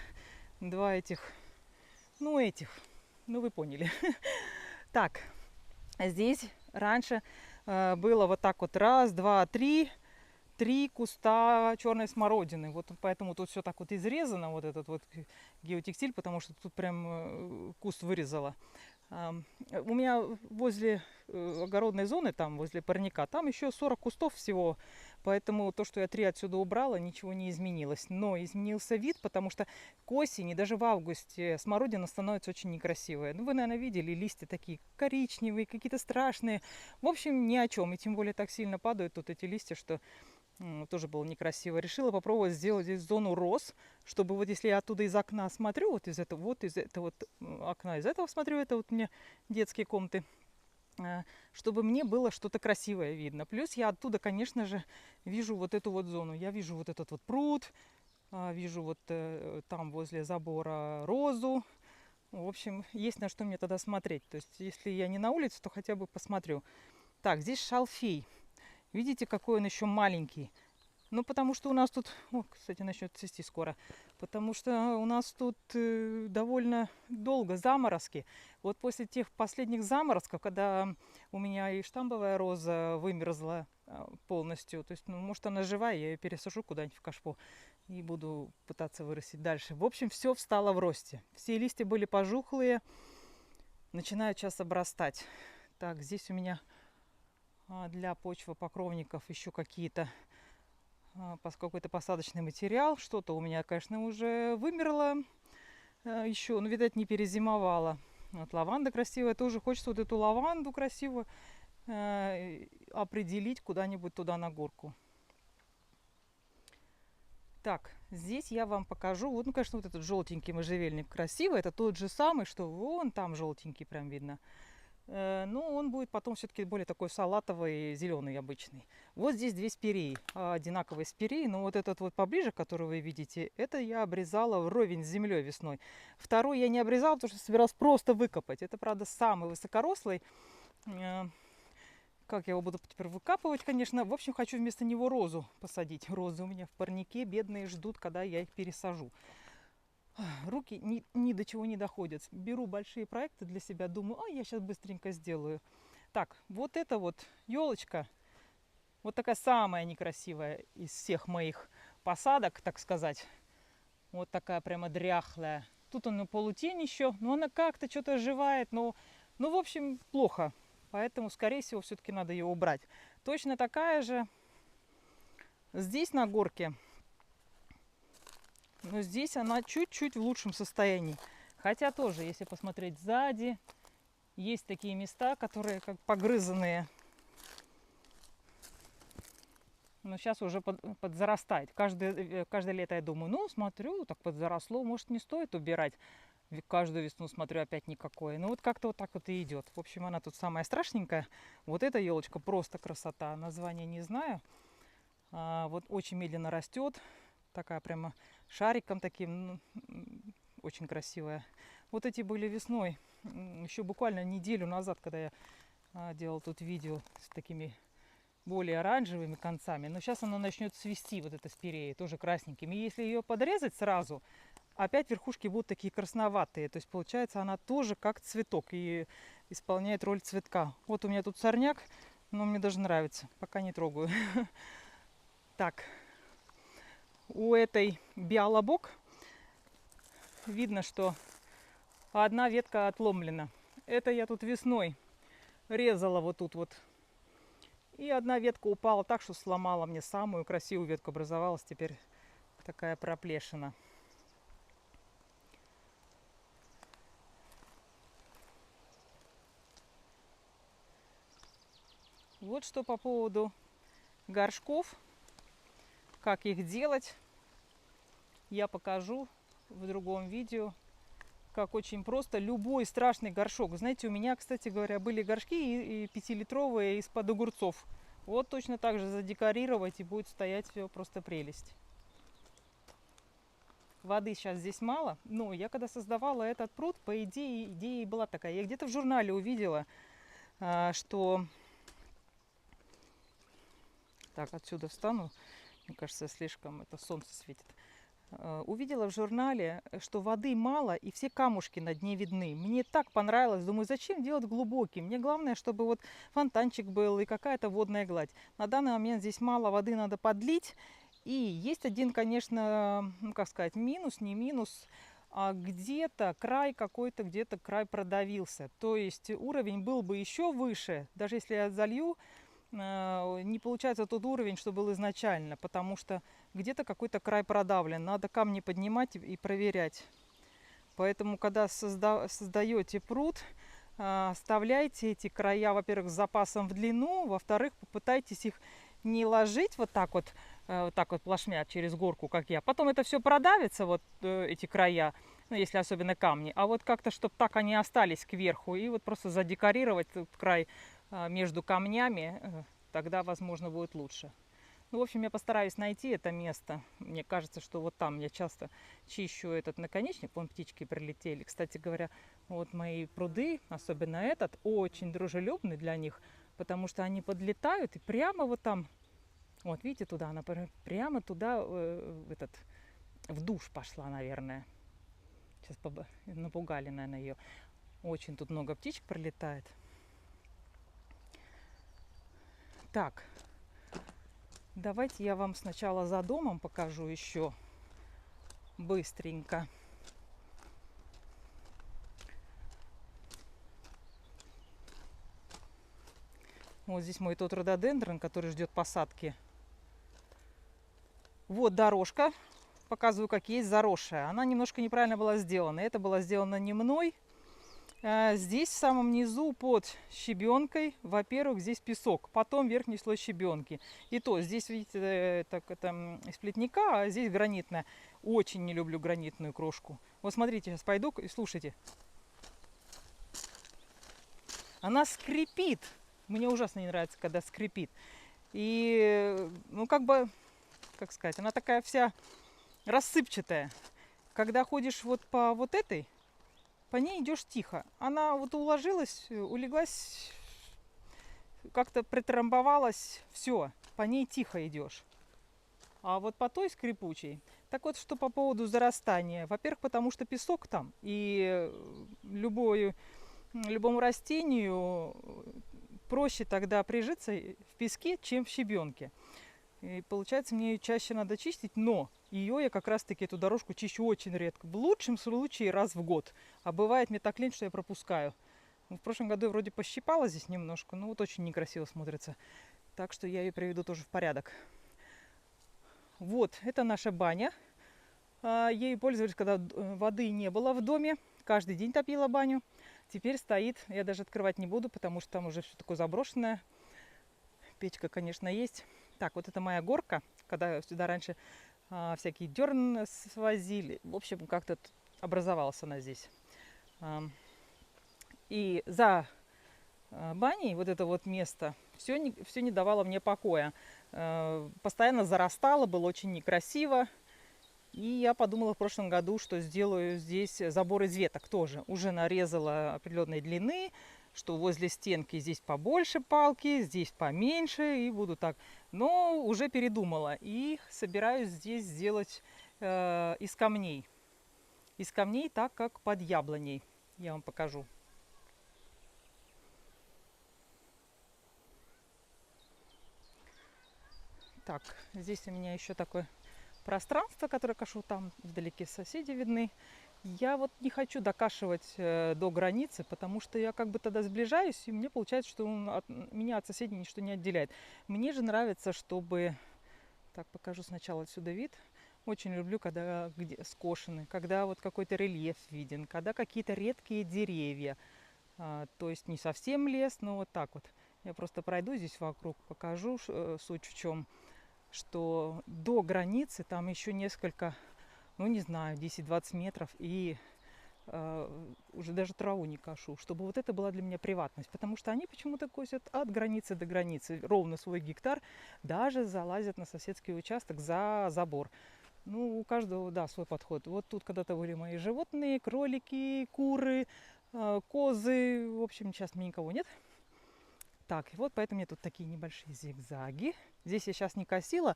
S1: этих, ну вы поняли. Так, здесь раньше было вот так вот раз, два, три куста черной смородины. Вот поэтому тут все так вот изрезано, вот этот вот геотекстиль, потому что тут прям куст вырезала. У меня возле огородной зоны, там возле парника, там еще 40 кустов всего. Поэтому то, что я 3 отсюда убрала, ничего не изменилось. Но изменился вид, потому что к осени, даже в августе, смородина становится очень некрасивая. Ну, вы, наверное, видели, листья такие коричневые, какие-то страшные. В общем, ни о чем. И тем более так сильно падают тут эти листья, что тоже было некрасиво. Решила попробовать сделать здесь зону роз, чтобы вот если я оттуда из окна смотрю, вот из этого окна, из этого смотрю, это вот у меня детские комнаты, чтобы мне было что-то красивое видно. Плюс я оттуда, конечно же, вижу вот эту вот зону. Я вижу вот этот вот пруд, вижу вот там возле забора розу. В общем, есть на что мне тогда смотреть. То есть, если я не на улице, то хотя бы посмотрю. Так, здесь шалфей. Видите, какой он еще маленький. Ну, потому что у нас тут... О, кстати, начнет цвести скоро. Потому что у нас тут довольно долго заморозки. Вот после тех последних заморозков, когда у меня и штамбовая роза вымерзла полностью, то есть, ну, может, она живая, я ее пересажу куда-нибудь в кашпо и буду пытаться вырастить дальше. В общем, все встало в росте. Все листья были пожухлые, начинают сейчас обрастать. Так, здесь у меня для почвопокровников еще какой-то посадочный материал. Что-то у меня, конечно, уже вымерло еще, но, видать, не перезимовала. Вот лаванда красивая. Тоже хочется вот эту лаванду красивую определить куда-нибудь туда на горку. Так, здесь я вам покажу. Вот, ну, конечно, вот этот желтенький можжевельник красивый. Это тот же самый, что вон там желтенький прям видно. Но он будет потом все-таки более такой салатовый, зеленый обычный. Вот здесь 2 спиреи, одинаковые спиреи, но вот этот вот поближе, который вы видите, это я обрезала вровень с землей весной. Второй я не обрезала, потому что собиралась просто выкопать. Это, правда, самый высокорослый. Как я его буду теперь выкапывать, конечно. В общем, хочу вместо него розу посадить. Розы у меня в парнике, бедные ждут, когда я их пересажу. Руки ни до чего не доходят. Беру большие проекты для себя, думаю, я сейчас быстренько сделаю. Так, вот эта вот елочка, вот такая самая некрасивая из всех моих посадок, так сказать. Вот такая прямо дряхлая. Тут она полутень еще, но она как-то что-то оживает, но, в общем, плохо. Поэтому, скорее всего, все-таки надо ее убрать. Точно такая же здесь на горке. Но здесь она чуть-чуть в лучшем состоянии. Хотя тоже, если посмотреть сзади, есть такие места, которые как погрызанные. Но сейчас уже подзарастает. Каждое лето я думаю, смотрю, так подзаросло, может, не стоит убирать. Каждую весну смотрю, опять никакое. Ну вот как-то вот так вот и идет. В общем, она тут самая страшненькая. Вот эта елочка просто красота. Название не знаю. Вот очень медленно растет. Такая прямо шариком таким, очень красивая. Вот эти были весной, еще буквально неделю назад, когда я делал тут видео с такими более оранжевыми концами. Но сейчас она начнет цвести, вот эта спирея, тоже красненькими. И если ее подрезать сразу, опять верхушки будут такие красноватые. То есть получается она тоже как цветок и исполняет роль цветка. Вот у меня тут сорняк, но мне даже нравится, пока не трогаю. Так. У этой биолобок видно, что одна ветка отломлена. Это я тут весной резала вот тут вот. И одна ветка упала так, что сломала мне самую красивую ветку. Образовалась теперь такая проплешина. Вот что по поводу горшков. Как их делать, я покажу в другом видео. Как очень просто любой страшный горшок. Знаете, у меня, кстати говоря, были горшки и 5-литровые из-под огурцов. Вот точно так же задекорировать, и будет стоять все просто прелесть. воды сейчас здесь мало. Но я когда создавала этот пруд, по идее, идея была такая. Я где-то в журнале увидела, что... Так, отсюда встану. Мне кажется, слишком это солнце светит. Увидела в журнале, что воды мало и все камушки на дне видны. Мне так понравилось. Думаю, зачем делать глубокий? Мне главное, чтобы вот фонтанчик был и какая-то водная гладь. На данный момент здесь мало воды, надо подлить. И есть один, конечно, ну как сказать, минус, не минус. А где-то край какой-то, где-то край продавился. То есть уровень был бы еще выше. Даже если я залью, не получается тот уровень, что был изначально, потому что где-то какой-то край продавлен. Надо камни поднимать и проверять. Поэтому, когда создаете пруд, оставляйте эти края, во-первых, с запасом в длину, во-вторых, попытайтесь их не ложить вот так вот плашмя через горку, как я. Потом это все продавится, вот эти края, ну, если особенно камни. А вот как-то, чтобы так они остались кверху, и вот просто задекорировать этот край между камнями, тогда, возможно, будет лучше. Ну, в общем, я постараюсь найти это место. Мне кажется, что вот там я часто чищу этот наконечник. Вон птички прилетели. Кстати говоря, вот мои пруды, особенно этот, очень дружелюбный для них, потому что они подлетают и прямо вот там, вот видите, туда, она прямо туда, в душ пошла, наверное. Сейчас напугали, наверное, ее. Очень тут много птичек прилетает. Так, давайте я вам сначала за домом покажу еще быстренько. Вот здесь мой тот рододендрон, который ждет посадки. Вот дорожка. Показываю, как есть, заросшая. Она немножко неправильно была сделана. Это было сделано не мной. Здесь в самом низу под щебенкой, во-первых, здесь песок, потом верхний слой щебенки. И то, здесь, видите, это из плетника, а здесь гранитная. Очень не люблю гранитную крошку. Вот смотрите, сейчас пойду и слушайте. Она скрипит. Мне ужасно не нравится, когда скрипит. И, ну, как бы, как сказать, она такая вся рассыпчатая. Когда ходишь вот по вот этой, по ней идешь тихо. Она вот уложилась, улеглась, как-то притрамбовалась, все, по ней тихо идешь. А вот по той скрипучей, так вот, что по поводу зарастания. Во-первых, потому что песок там, и любому растению проще тогда прижиться в песке, чем в щебенке. И получается, мне ее чаще надо чистить, но ее я как раз-таки, эту дорожку, чищу очень редко. В лучшем случае раз в год. А бывает мне так лень, что я пропускаю. В прошлом году я вроде пощипала здесь немножко, но вот очень некрасиво смотрится. Так что я ее приведу тоже в порядок. Вот, это наша баня. Ею пользовались, когда воды не было в доме. Каждый день топила баню. Теперь стоит, я даже открывать не буду, потому что там уже все такое заброшенное. Печка, конечно, есть. Так, вот это моя горка, когда сюда раньше всякие дерн свозили. В общем, как-то образовалась она здесь. И за баней вот это вот место все не давало мне покоя. Постоянно зарастало, было очень некрасиво. И я подумала в прошлом году, что сделаю здесь забор из веток тоже. Уже нарезала определенной длины, что возле стенки здесь побольше палки, здесь поменьше, и буду так. Но уже передумала и собираюсь здесь сделать из камней. Из камней, так как под яблоней. Я вам покажу. Так, здесь у меня еще такое пространство, которое кашу, там вдалеке соседи видны. Я вот не хочу докашивать до границы, потому что я как бы тогда сближаюсь, и мне получается, что меня от соседей ничто не отделяет. Мне же нравится, чтобы... Так, покажу сначала отсюда вид. Очень люблю, когда скошены, когда вот какой-то рельеф виден, когда какие-то редкие деревья. То есть не совсем лес, но вот так вот. Я просто пройду здесь вокруг, покажу, суть в чем. Что до границы там еще несколько, ну не знаю, 10-20 метров, и уже даже траву не кашу, чтобы вот это была для меня приватность, потому что они почему-то косят от границы до границы, ровно свой гектар, даже залазят на соседский участок за забор. Ну, у каждого, да, свой подход. Вот тут когда-то были мои животные, кролики, куры, козы. В общем, сейчас мне никого нет. Так, и вот поэтому мне тут такие небольшие зигзаги. Здесь я сейчас не косила.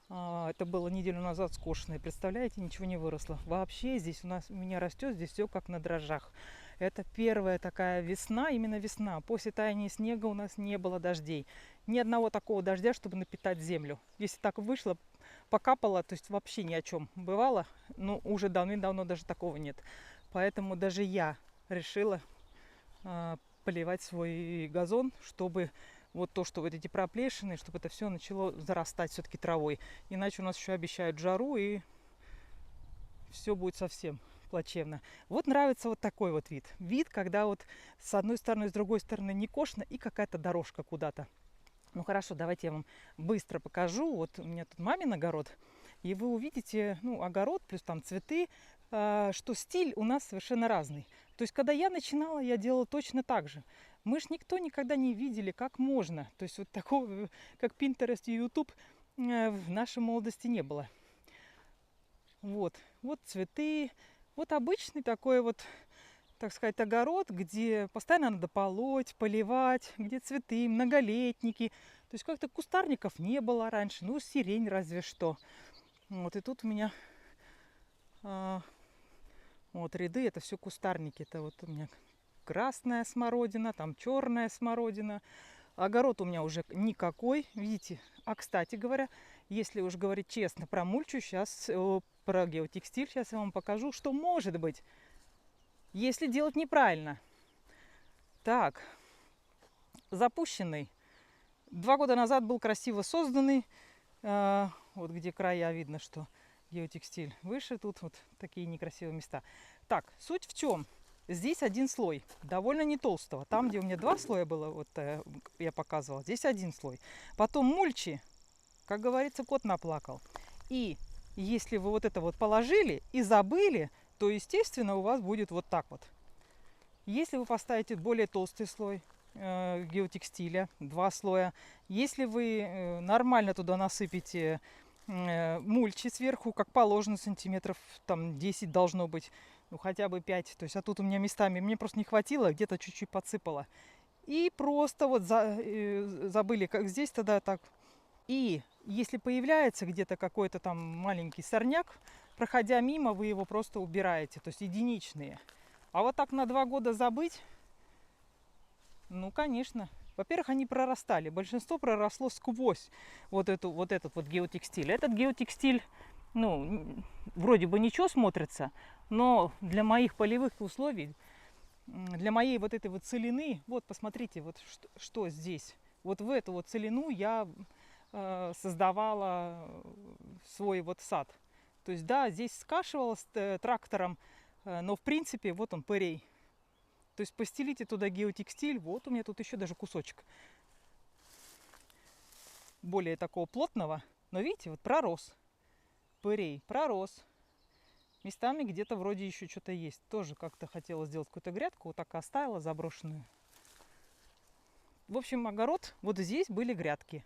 S1: Это было неделю назад скошенное. Представляете, ничего не выросло. Вообще здесь у меня растет здесь все как на дрожжах. Это первая такая весна, именно весна. После таяния снега у нас не было дождей. Ни одного такого дождя, чтобы напитать землю. Если так вышло, покапало, то есть вообще ни о чем бывало. Ну, уже давным-давно даже такого нет. Поэтому даже я решила поливать свой газон, чтобы вот то, что вот эти проплешины, чтобы это все начало зарастать все-таки травой. Иначе у нас еще обещают жару, и все будет совсем плачевно. Вот нравится вот такой вот вид. Вид, когда вот с одной стороны, с другой стороны не кошно и какая-то дорожка куда-то. Ну хорошо, давайте я вам быстро покажу. Вот у меня тут мамин огород. И вы увидите, ну, огород плюс там цветы, что стиль у нас совершенно разный. То есть, когда я начинала, я делала точно так же. Мы ж никто никогда не видели, как можно. То есть, вот такого, как Pinterest и YouTube, в нашей молодости не было. Вот, вот цветы. Вот обычный такой вот, так сказать, огород, где постоянно надо полоть, поливать, где цветы, многолетники. То есть как-то кустарников не было раньше, ну, сирень разве что. Вот, и тут у меня вот ряды, это все кустарники. Это вот у меня красная смородина, там черная смородина. Огород у меня уже никакой, видите. А, кстати говоря, если уж говорить честно про мульчу, сейчас про геотекстиль, сейчас я вам покажу, что может быть, если делать неправильно. Так, запущенный. 2 года назад был красиво созданный. Вот где края видно, что геотекстиль выше. Тут вот такие некрасивые места. Так, суть в чем? Здесь один слой, довольно не толстого. Там, где у меня 2 слоя было, вот я показывала, здесь один слой. Потом мульчи, как говорится, кот наплакал. И если вы вот это вот положили и забыли, то, естественно, у вас будет вот так вот. Если вы поставите более толстый слой геотекстиля, 2 слоя, если вы нормально туда насыпите мульчи сверху, как положено, сантиметров там 10 должно быть, ну хотя бы 5. То есть, а тут у меня местами, мне просто не хватило, где-то чуть-чуть подсыпала. И просто вот забыли, как здесь тогда так. И если появляется где-то какой-то там маленький сорняк, проходя мимо, вы его просто убираете, то есть единичные. А вот так на 2 года забыть, ну, конечно. Во-первых, они прорастали. Большинство проросло сквозь вот этот вот геотекстиль. Этот геотекстиль, ну, вроде бы ничего смотрится, но для моих полевых условий, для моей вот этой вот целины, вот посмотрите, вот что здесь. Вот в эту вот целину я создавала свой вот сад. То есть, да, здесь скашивала с трактором, но в принципе вот он пырей. То есть постелите туда геотекстиль, вот у меня тут еще даже кусочек более такого плотного. Но видите, вот пророс. Пырей пророс. Местами где-то вроде еще что-то есть. Тоже как-то хотела сделать какую-то грядку, вот так оставила заброшенную. В общем, огород, вот здесь были грядки.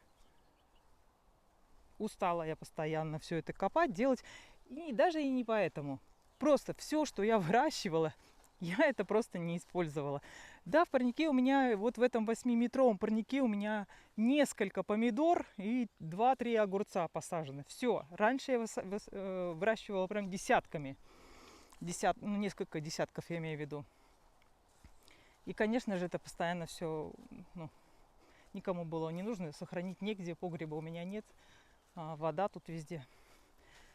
S1: Устала я постоянно все это копать, делать. И даже и не поэтому. Просто все, что я выращивала, я это просто не использовала. Да, в парнике у меня, вот в этом 8-метровом парнике у меня несколько помидор и 2-3 огурца посажены. Все. Раньше я выращивала прям десятками. Ну, несколько десятков я имею в виду. И, конечно же, это постоянно все, ну, никому было не нужно. Сохранить негде, погреба у меня нет. Вода тут везде.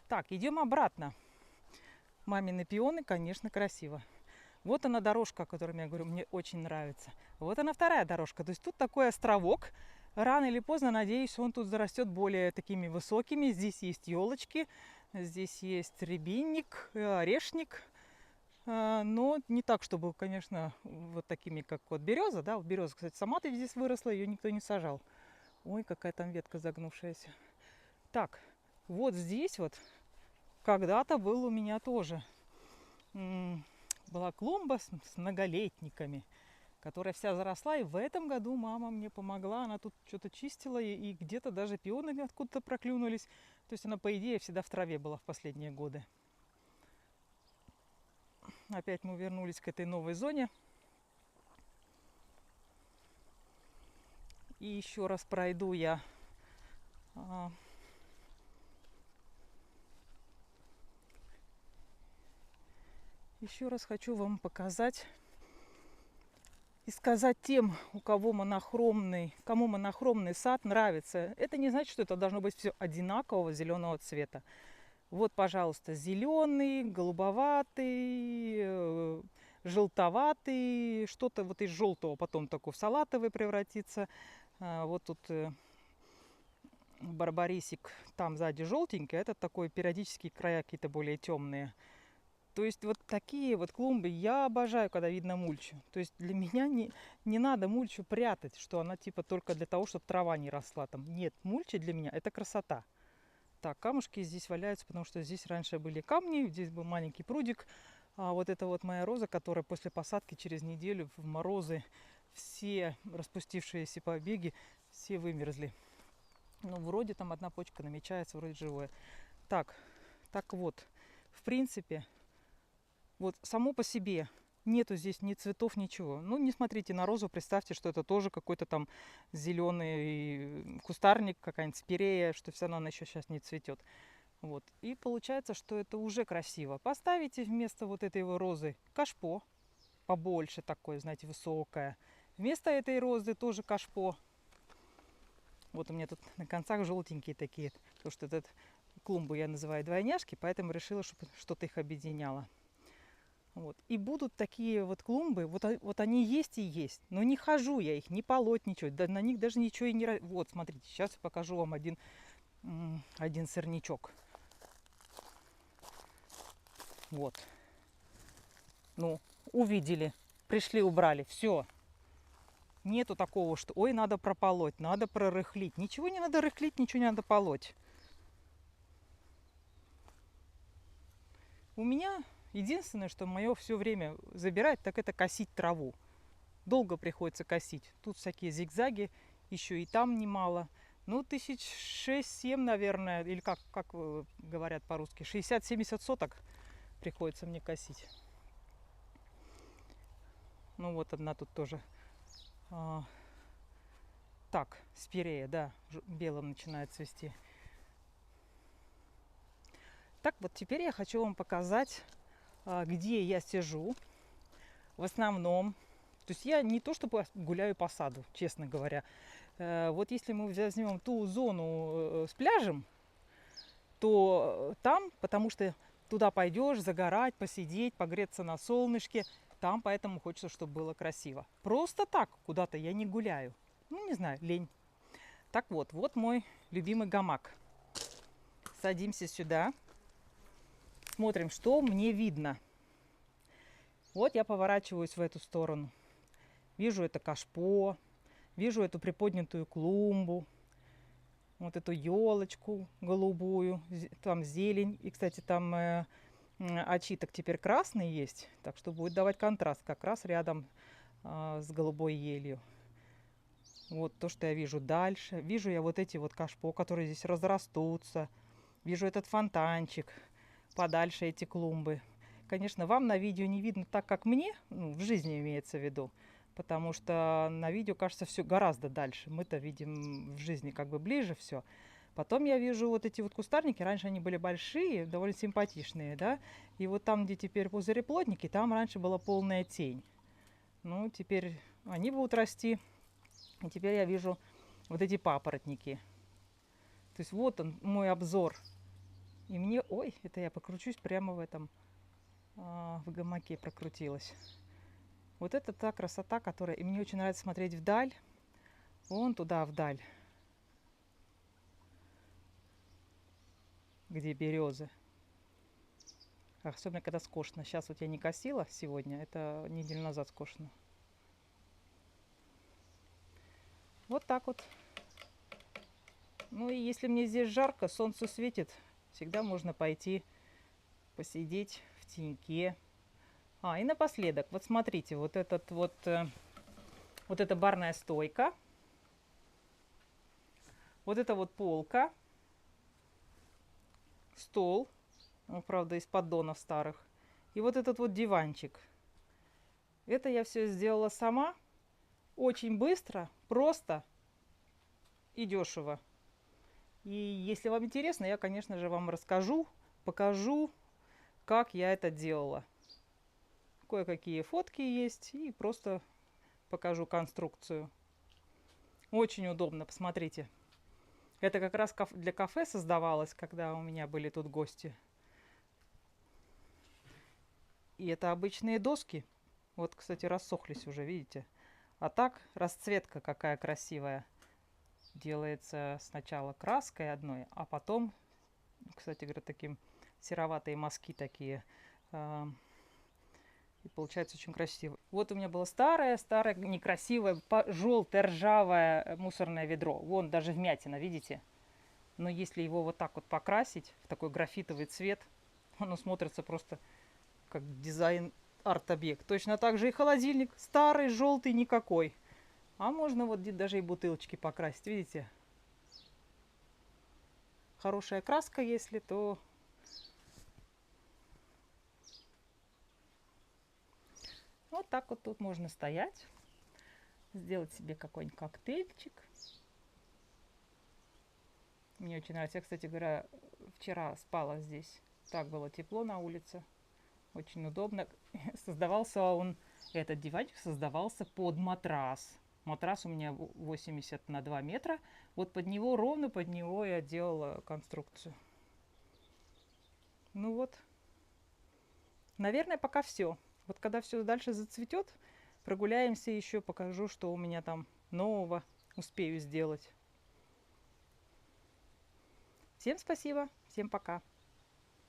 S1: Так, идем обратно. Мамины пионы, конечно, красиво. Вот она дорожка, о которой я говорю, мне очень нравится. Вот она вторая дорожка. То есть тут такой островок. Рано или поздно, надеюсь, он тут зарастет более такими высокими. Здесь есть елочки, здесь есть рябинник, орешник. Но не так, чтобы, конечно, вот такими, как вот береза. Да, вот береза, кстати, сама-то здесь выросла, ее никто не сажал. Ой, какая там ветка загнувшаяся. Так, вот здесь вот когда-то был у меня тоже была клумба с многолетниками. которая вся заросла. И в этом году мама мне помогла. Она тут что-то чистила, и где-то даже пионы откуда-то проклюнулись. То есть она, по идее, всегда в траве была в последние годы. Опять мы вернулись к этой новой зоне. И еще раз пройду я еще раз хочу вам показать и сказать тем, кому монохромный сад нравится. Это не значит, что это должно быть все одинакового зеленого цвета. Вот, пожалуйста, зеленый, голубоватый, желтоватый, что-то вот из желтого потом такой в салатовый превратится. Вот тут барбарисик, там сзади желтенький, этот такой периодически края какие-то более темные. То есть вот такие вот клумбы я обожаю, когда видно мульчу. То есть для меня не надо мульчу прятать, что она типа только для того, чтобы трава не росла там. Нет, мульча для меня это красота. Так, камушки здесь валяются, потому что здесь раньше были камни, здесь был маленький прудик. А вот это вот моя роза, которая после посадки через неделю в морозы, все распустившиеся побеги, все вымерзли. Ну, вроде там одна почка намечается, вроде живое. Так вот, в принципе, вот само по себе нету здесь ни цветов, ничего. Ну, не смотрите на розу, представьте, что это тоже какой-то там зеленый кустарник, какая-нибудь спирея, что все равно она еще сейчас не цветет. Вот. И получается, что это уже красиво. Поставите вместо вот этой розы кашпо, побольше такое, знаете, высокое. Вместо этой розы тоже кашпо. Вот у меня тут на концах желтенькие такие, потому что этот клумбу я называю двойняшки, поэтому решила, чтобы что-то их объединяло. Вот. И будут такие вот клумбы, вот они есть и есть, но не хожу я их, не полоть ничего, да на них даже ничего и не... Вот, смотрите, сейчас я покажу вам один сорнячок. Вот. Ну, увидели, пришли, убрали, все. Нету такого, что ой, надо прополоть, надо прорыхлить. Ничего не надо рыхлить, ничего не надо полоть. У меня единственное, что мое все время забирает, так это косить траву. Долго приходится косить. Тут всякие зигзаги, еще и там немало. Ну, 6-7, наверное, или как говорят по-русски, 60-70 соток приходится мне косить. Ну, вот одна тут тоже. Так, спирея, да, белым начинает цвести. Так, вот теперь я хочу вам показать, где я сижу. В основном, то есть я не то чтобы гуляю по саду, честно говоря. Вот если мы возьмем ту зону с пляжем, то там, потому что туда пойдешь загорать, посидеть, погреться на солнышке, там поэтому хочется, чтобы было красиво. Просто так куда-то я не гуляю. Ну, не знаю, лень. Так вот, вот мой любимый гамак. Садимся сюда. Смотрим, что мне видно. Вот я поворачиваюсь в эту сторону. Вижу это кашпо, вижу эту приподнятую клумбу, вот эту елочку голубую, там зелень. И, кстати, там очиток теперь красный есть, так что будет давать контраст как раз рядом с голубой елью. Вот то, что я вижу дальше. Вижу я вот эти вот кашпо, которые здесь разрастутся. Вижу этот фонтанчик. Подальше эти клумбы. Конечно, вам на видео не видно так, как мне, ну, в жизни имеется в виду, потому что на видео кажется все гораздо дальше. Мы-то видим в жизни как бы ближе все. Потом я вижу вот эти вот кустарники, раньше они были большие, довольно симпатичные, да, и вот там, где теперь пузыреплотники, там раньше была полная тень. Ну, теперь они будут расти, и теперь я вижу вот эти папоротники. То есть вот он, мой обзор. И мне, ой, это я покручусь прямо в этом, в гамаке прокрутилась. Вот это та красота, которая... И мне очень нравится смотреть вдаль, вон туда вдаль, где березы. Особенно, когда скошено. Сейчас вот я не косила сегодня, это неделю назад скошено. Вот так вот. Ну и если мне здесь жарко, солнце светит, всегда можно пойти посидеть в теньке. И напоследок, вот смотрите, вот этот вот Вот это барная стойка. Вот это вот полка. Стол. Ну, правда, из поддонов старых. И вот этот вот диванчик. Это я все сделала сама. Очень быстро, просто и дешево. И если вам интересно, я, конечно же, вам расскажу, покажу, как я это делала. Кое-какие фотки есть и просто покажу конструкцию. Очень удобно, посмотрите. Это как раз для кафе создавалось, когда у меня были тут гости. И это обычные доски. Вот, кстати, рассохлись уже, видите? А так, расцветка какая красивая. Делается сначала краской одной, а потом, кстати говоря, таким сероватые мазки такие. И получается очень красиво. Вот у меня было старое, некрасивое, желтое, ржавое мусорное ведро. Вон даже вмятина, видите? Но если его вот так вот покрасить в такой графитовый цвет, оно смотрится просто как дизайн арт-объект. Точно так же и холодильник. Старый, желтый, никакой. А можно вот даже и бутылочки покрасить, видите? Хорошая краска, если, то... Вот так вот тут можно стоять, сделать себе какой-нибудь коктейльчик. Мне очень нравится. Я, кстати говоря, вчера спала здесь. Так было тепло на улице. Очень удобно. Создавался он, этот диванчик создавался под матрас. Матрас у меня 80 на 2 метра. Вот под него, ровно под него я делала конструкцию. Ну вот. Наверное, пока все. Вот когда все дальше зацветет, прогуляемся еще, покажу, что у меня там нового успею сделать. Всем спасибо, всем пока.